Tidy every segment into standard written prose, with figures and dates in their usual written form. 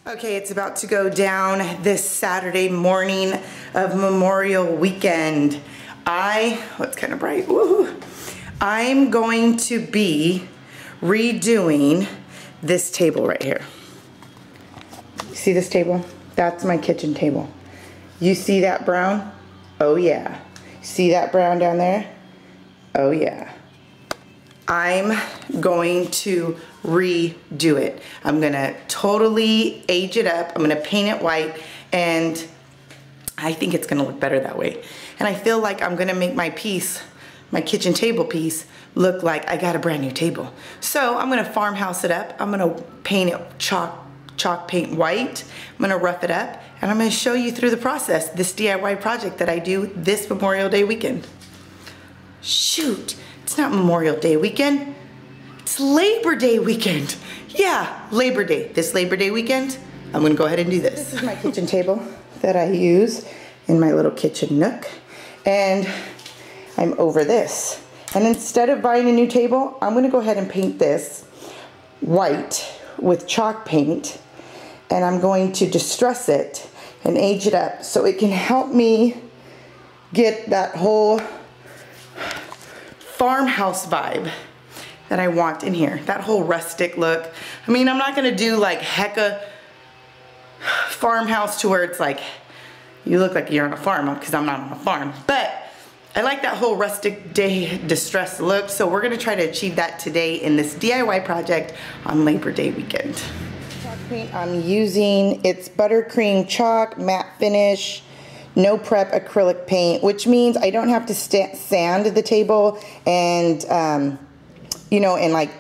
Okay, it's about to go down this Saturday morning of Memorial Weekend. It's kind of bright, woo. I'm going to be redoing this table right here. See this table? That's my kitchen table. You see that brown? Oh yeah. See that brown down there? Oh yeah. I'm going to redo it. I'm gonna totally age it up. I'm gonna paint it white, and I think it's gonna look better that way. And I feel like I'm gonna make my piece, my kitchen table piece, look like I got a brand new table. So I'm gonna farmhouse it up. I'm gonna paint it chalk paint white. I'm gonna rough it up, and I'm gonna show you through the process, this DIY project that I do this Memorial Day weekend. Shoot. It's not Memorial Day weekend, it's Labor Day weekend. Yeah, Labor Day. This Labor Day weekend, I'm gonna go ahead and do this. This is my kitchen table that I use in my little kitchen nook, and I'm over this. And instead of buying a new table, I'm gonna go ahead and paint this white with chalk paint, and I'm going to distress it and age it up so it can help me get that whole farmhouse vibe that I want in here. That whole rustic look. I mean, I'm not gonna do like hecka farmhouse to where it's like, you look like you're on a farm, because I'm not on a farm. But I like that whole rustic day distressed look, so we're gonna try to achieve that today in this DIY project on Labor Day weekend. Chalk paint I'm using, it's buttercream chalk, matte finish, no prep acrylic paint, which means I don't have to sand the table and, you know, and like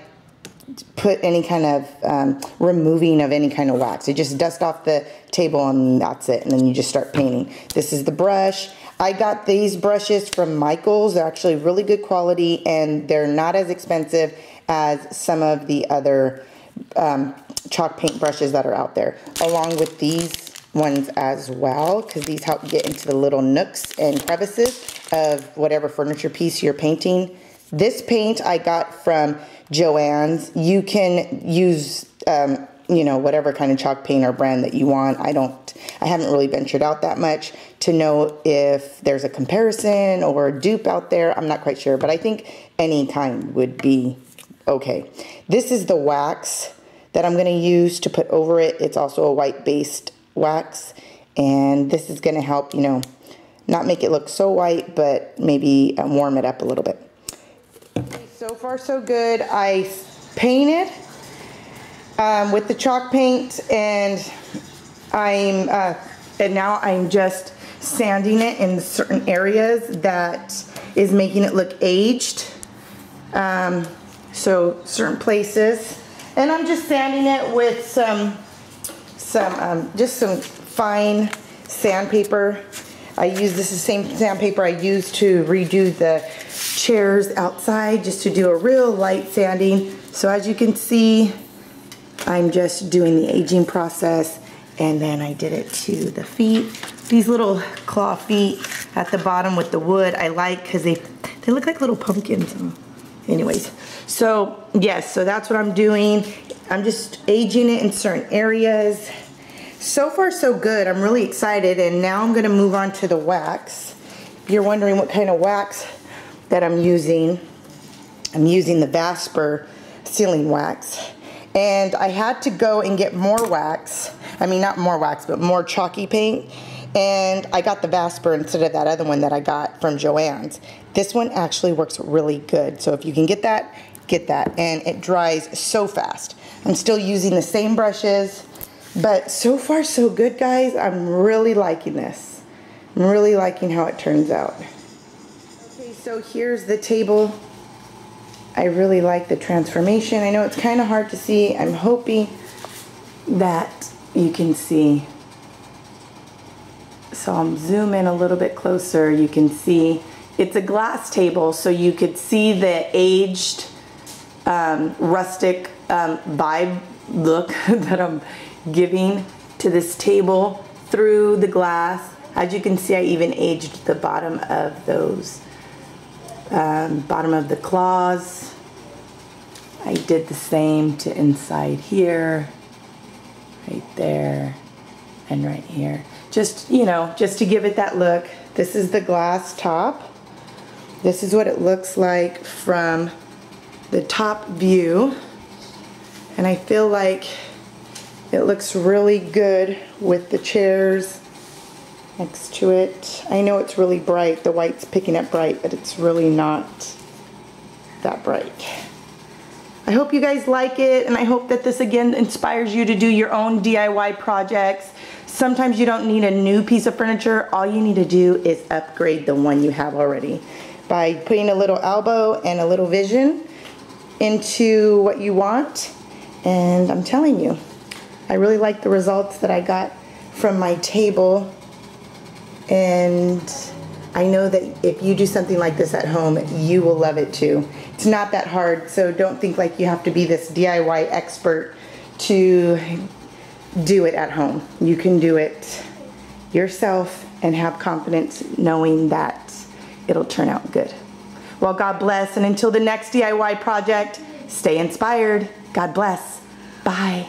put any kind of removing of any kind of wax. You just dust off the table and that's it, and then you just start painting. This is the brush. I got these brushes from Michael's. They're actually really good quality, and they're not as expensive as some of the other chalk paint brushes that are out there, along with these ones as well, because these help get into the little nooks and crevices of whatever furniture piece you're painting. This paint I got from Joann's. You can use you know, whatever kind of chalk paint or brand that you want. I haven't really ventured out that much to know if there's a comparison or a dupe out there. I'm not quite sure, but I think any kind would be okay. This is the wax that I'm gonna use to put over it. It's also a white based wax, and this is gonna help, you know, not make it look so white, but maybe warm it up a little bit. So far so good. I painted with the chalk paint, and now I'm just sanding it in certain areas that is making it look aged. So certain places, and I'm just sanding it with just some fine sandpaper. This is the same sandpaper I used to redo the chairs outside, just to do a real light sanding. So as you can see, I'm just doing the aging process, and then I did it to the feet. These little claw feet at the bottom with the wood I like, because they look like little pumpkins. Anyways, so yes, so that's what I'm doing. I'm just aging it in certain areas. So far so good. I'm really excited, and now I'm gonna move on to the wax. If you're wondering what kind of wax that I'm using the Vasper sealing wax. And I had to go and get more wax. I mean, not more wax, but more chalky paint. And I got the Vasper instead of that other one that I got from Joann's. This one actually works really good. So if you can get that, get that. And it dries so fast. I'm still using the same brushes, but so far so good, guys. I'm really liking this. I'm really liking how it turns out. Okay, so here's the table. I really like the transformation. I know it's kind of hard to see. I'm hoping that you can see. So I'll zoom in a little bit closer. You can see it's a glass table, so you could see the aged rustic vibe look that I'm giving to this table through the glass. As you can see, I even aged the bottom of those bottom of the claws. I did the same to inside here. right there, and right here. Just, you know, just to give it that look. This is the glass top. This is what it looks like from the top view. And I feel like it looks really good with the chairs next to it. I know it's really bright. The white's picking up bright, but it's really not that bright. I hope you guys like it, and I hope that this again inspires you to do your own DIY projects. Sometimes you don't need a new piece of furniture. All you need to do is upgrade the one you have already by putting a little elbow and a little vision into what you want. And I'm telling you, I really like the results that I got from my table. And I know that if you do something like this at home, you will love it too. It's not that hard, so don't think like you have to be this DIY expert to do it at home. You can do it yourself and have confidence knowing that it'll turn out good. Well, God bless, and until the next DIY project, stay inspired. God bless. Bye.